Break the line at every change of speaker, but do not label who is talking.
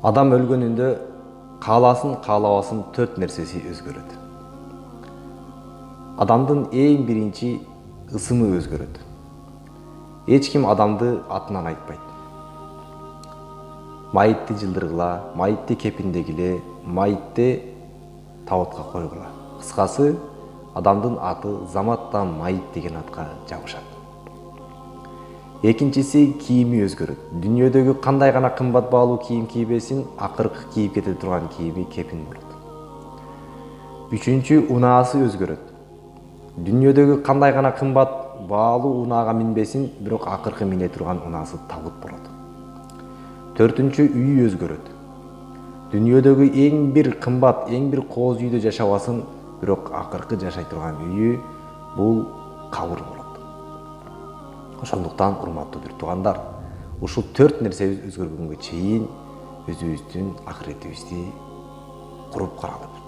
Адам өлгөнүндө кааласын каалабасын 4 нерсеси өзгөрөт. Адамдын эң биринчи ысымы өзгөрөт. Эч ким адамды атынан айтпайт. Майытты жылдыргыла, майытты кепиндегиле, майытты табытка койгула. Кыскасы, адамдын аты заматтан майыт деген атка жабышат. Экинчиси кийими өзгөрөт. Дүйнөдөгү кандай гана кымбат баалуу кийим кийбесин, акыркы кийип кете турган кийими кепин болот. Үчүнчү, унаасы өзгөрөт. Дүйнөдөгү кандай гана кымбат баалуу унаага минбесин, бирок акыркы мине турган унаасы табыт болот. Төртүнчү, үйү өзгөрөт. Дүйнөдөгү эң бир кымбат, эң бир кооз үйдө жашабасын, бирок акыркы жашай турган үйү бул кабыр болот. Ошондуктан урматтуу бир туугандар, ушул 4 нерсебиз өзгөргөнгө чейин өзүбүздүн акыретибизди куруп каралып